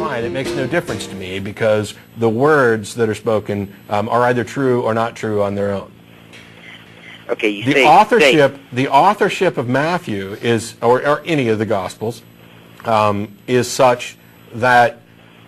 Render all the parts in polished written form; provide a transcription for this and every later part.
fine. It makes no difference to me because the words that are spoken are either true or not true on their own. Okay, the authorship of Matthew is, or any of the Gospels, is such that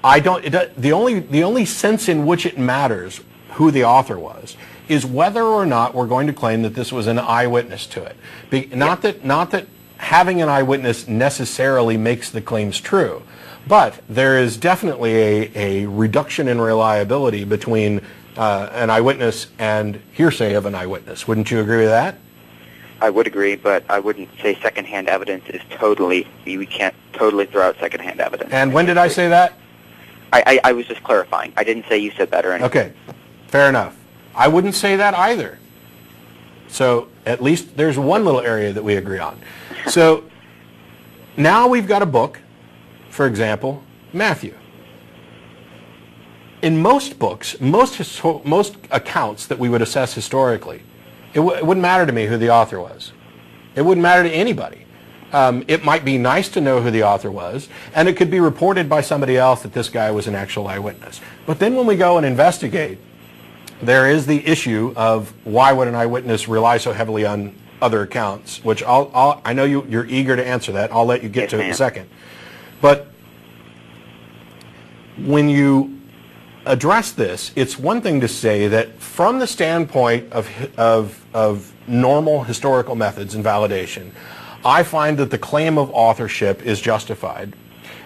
the only sense in which it matters who the author was is whether or not we're going to claim that this was an eyewitness to it. Not that having an eyewitness necessarily makes the claims true, but there is definitely a reduction in reliability between an eyewitness and hearsay of an eyewitness. Wouldn't you agree with that? I would agree, but I wouldn't say secondhand evidence is we can't totally throw out secondhand evidence. And when did I say that? I was just clarifying. I didn't say you said that or anything. Okay, fair enough. I wouldn't say that either. So at least there's one little area that we agree on. So now we've got a book, for example, Matthew. In most books, most accounts that we would assess historically, it wouldn't matter to me who the author was. It wouldn't matter to anybody. It might be nice to know who the author was, and it could be reported by somebody else that this guy was an actual eyewitness. But then when we go and investigate, there is the issue of why would an eyewitness rely so heavily on other accounts, which I know you're eager to answer that. I'll let you get to it in a second. But when you address this, it's one thing to say that from the standpoint of normal historical methods and validation, I find that the claim of authorship is justified.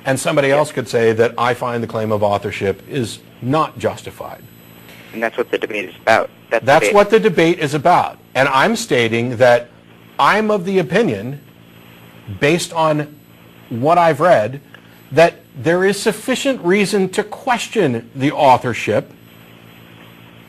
And somebody else could say that I find the claim of authorship is not justified. And that's what the debate is about. That's what the debate is about. And I'm stating that I'm of the opinion, based on what I've read, that there is sufficient reason to question the authorship.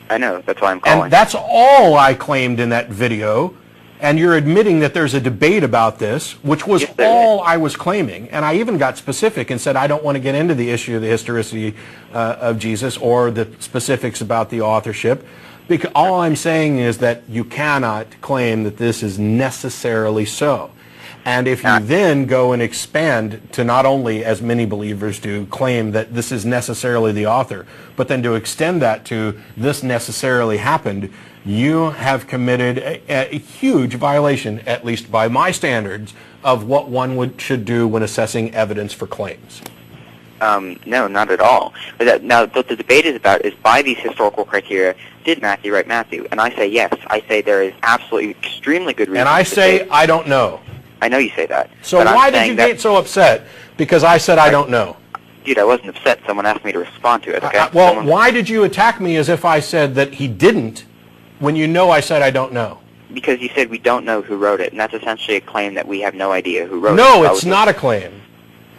I know, that's why I'm calling. And that's all I claimed in that video. And you're admitting that there's a debate about this, which was all I was claiming. And I even got specific and said I don't want to get into the issue of the historicity of Jesus or the specifics about the authorship. Because all I'm saying is that you cannot claim that this is necessarily so. And if you then go and expand to not only, as many believers do, claim that this is necessarily the author, but then to extend that to this necessarily happened, you have committed a huge violation, at least by my standards, of what one should do when assessing evidence for claims. No, not at all. Now, what the debate is about is, by these historical criteria, did Matthew write Matthew? And I say yes. I say there is absolutely extremely good reason. And I say I don't know. I know you say that. So why did you get so upset? Because I said I don't know. Dude, I wasn't upset. Someone asked me to respond to it, okay? Well, why did you attack me as if I said that he didn't, when you know I said I don't know? Because you said we don't know who wrote it, and that's essentially a claim that we have no idea who wrote it. No, it's not a claim.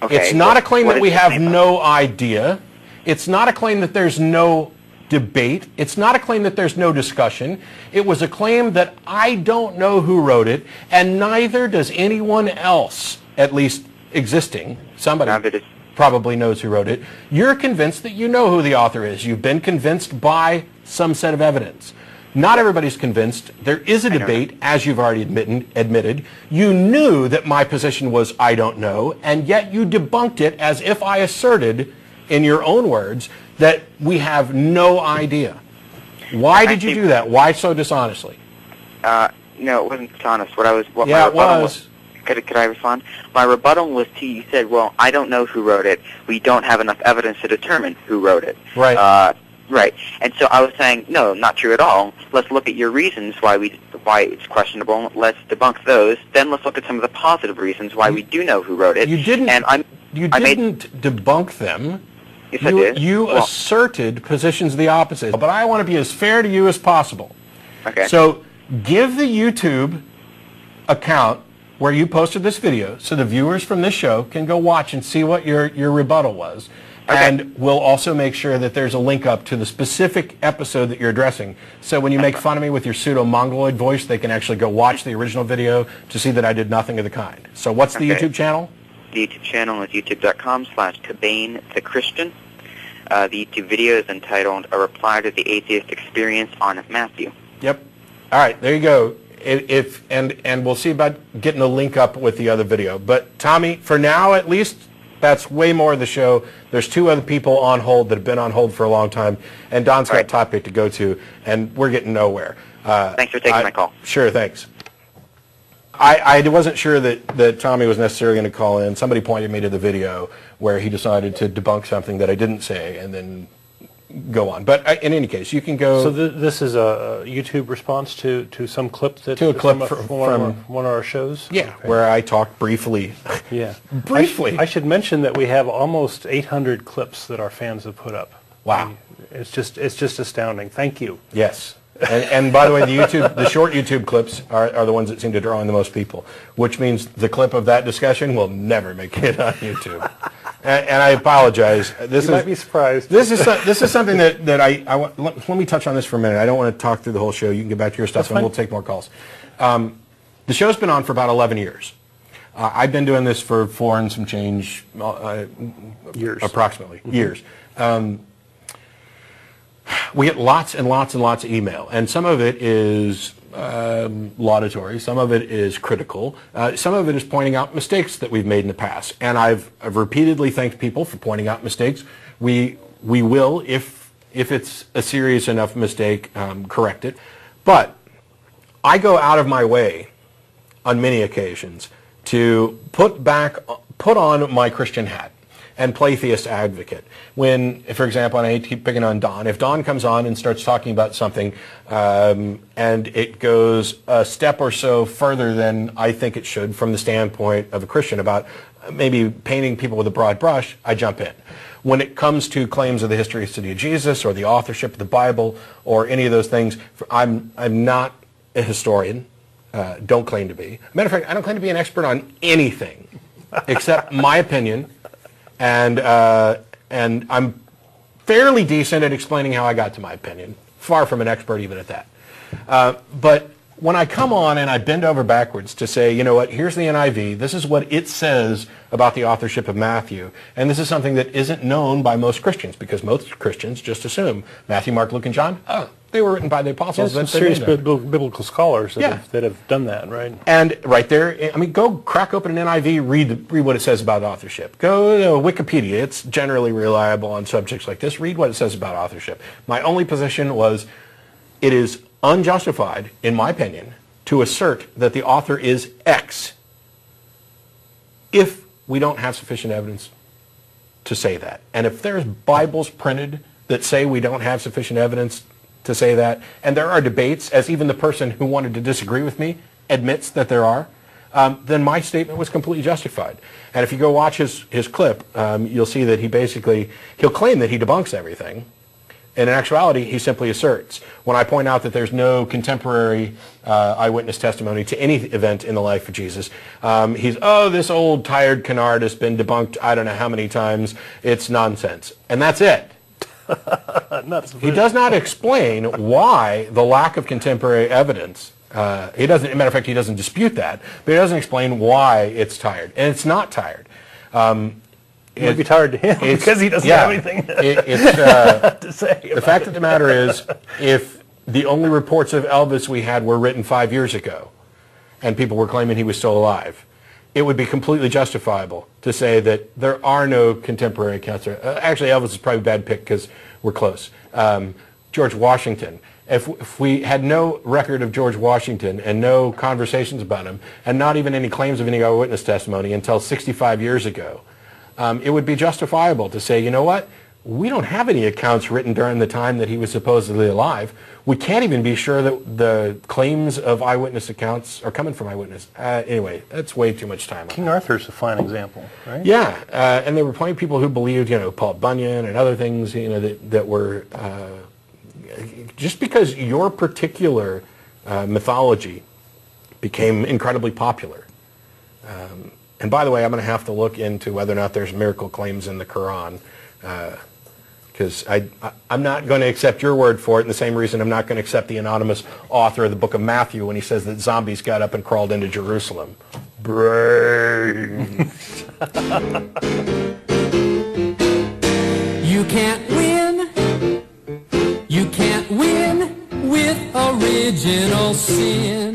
Okay, it's not a claim that we have no idea. It's not a claim that there's no debate. It's not a claim that there's no discussion. It was a claim that I don't know who wrote it, and neither does anyone else, at least existing. Somebody probably knows who wrote it. You're convinced that you know who the author is. You've been convinced by some set of evidence. Not everybody's convinced. There is a debate, as you've already admitted. You knew that my position was I don't know, and yet you debunked it as if I asserted, in your own words, that we have no idea. Why did you do that? Why so dishonestly? No, it wasn't dishonest. Could I respond? My rebuttal was to you said, well, I don't know who wrote it. We don't have enough evidence to determine who wrote it. Right. Right. And so I was saying, no, not true at all. Let's look at your reasons why it's questionable. Let's debunk those. Then let's look at some of the positive reasons why we do know who wrote it. You didn't. And you didn't debunk them. Yes, I did. You asserted positions the opposite. But I want to be as fair to you as possible. Okay. So give the YouTube account where you posted this video so the viewers from this show can go watch and see what your rebuttal was. Okay. And we'll also make sure that there's a link up to the specific episode that you're addressing. So when you make fun of me with your pseudo-mongoloid voice, they can actually go watch the original video to see that I did nothing of the kind. So what's the YouTube channel? The YouTube channel is youtube.com/Kabane the Christian. The YouTube video is entitled A Reply to the Atheist Experience on Matthew. Yep. All right, there you go. And we'll see about getting a link up with the other video. But Tommy, for now at least, That's way more of the show. There's 2 other people on hold that have been on hold for a long time, and Don's got a topic to go to, and we're getting nowhere. Thanks for taking my call. Sure, thanks. I wasn't sure that Tommy was necessarily going to call in. Somebody pointed me to the video where he decided to debunk something that I didn't say and then go on. But in any case, you can go... So this is a YouTube response to some clip that... To a clip from one of our shows? Yeah, okay. Where I talked briefly. Yeah. Briefly. I should mention that we have almost 800 clips that our fans have put up. Wow. It's just astounding. Thank you. Yes. And by the way, the short YouTube clips are the ones that seem to draw in the most people, which means the clip of that discussion will never make it on YouTube. And I apologize. You might be surprised. This is something that let me touch on this for a minute. I don't want to talk through the whole show. You can get back to your stuff, and we'll take more calls. The show's been on for about 11 years. I've been doing this for 4 and some change years, approximately years. We get lots and lots and lots of email, and some of it is laudatory, some of it is critical, some of it is pointing out mistakes that we've made in the past. And I've repeatedly thanked people for pointing out mistakes. We will, if it's a serious enough mistake, correct it. But I go out of my way on many occasions to put on my Christian hat and play theist advocate. When, for example, and I hate to keep picking on Don, if Don comes on and starts talking about something and it goes a step or so further than I think it should from the standpoint of a Christian about maybe painting people with a broad brush, I jump in. When it comes to claims of the historicity of Jesus or the authorship of the Bible or any of those things, I'm not a historian, don't claim to be. Matter of fact, I don't claim to be an expert on anything except my opinion. And I'm fairly decent at explaining how I got to my opinion. Far from an expert even at that. But when I come on and I bend over backwards to say, you know what, here's the NIV, this is what it says about the authorship of Matthew, and this is something that isn't known by most Christians, because most Christians just assume Matthew, Mark, Luke, and John, they were written by the apostles. Some serious biblical scholars that have done that, right? And right there, I mean, go crack open an NIV, read what it says about authorship. Go to Wikipedia. It's generally reliable on subjects like this. Read what it says about authorship. My only position was it is unjustified, in my opinion, to assert that the author is X if we don't have sufficient evidence to say that. And if there's Bibles printed that say we don't have sufficient evidence to say that, and there are debates, as even the person who wanted to disagree with me admits that there are, then my statement was completely justified. And if you go watch his clip, you'll see that he'll claim that he debunks everything. In actuality, he simply asserts. When I point out that there's no contemporary eyewitness testimony to any event in the life of Jesus, this old tired canard has been debunked I don't know how many times, it's nonsense. And that's it. He does not explain why the lack of contemporary evidence, matter of fact, he doesn't dispute that, but he doesn't explain why it's tired. And it's not tired. It might be tired to him because he doesn't have anything to say. The fact of the matter is, if the only reports of Elvis we had were written 5 years ago, and people were claiming he was still alive, it would be completely justifiable to say that there are no contemporary accounts. Actually, Elvis is probably a bad pick because we're close. George Washington. If we had no record of George Washington and no conversations about him, and not even any claims of any eyewitness testimony until 65 years ago, it would be justifiable to say, you know what, we don't have any accounts written during the time that he was supposedly alive. We can't even be sure that the claims of eyewitness accounts are coming from eyewitness. Anyway, that's way too much time. King Arthur's a fine example, right? Yeah, and there were plenty of people who believed, Paul Bunyan and other things, that were, just because your particular mythology became incredibly popular. And by the way, I'm going to have to look into whether or not there's miracle claims in the Quran, because I'm not going to accept your word for it, and the same reason I'm not going to accept the anonymous author of the book of Matthew when he says that zombies got up and crawled into Jerusalem. Brains. You can't win. You can't win with original sin.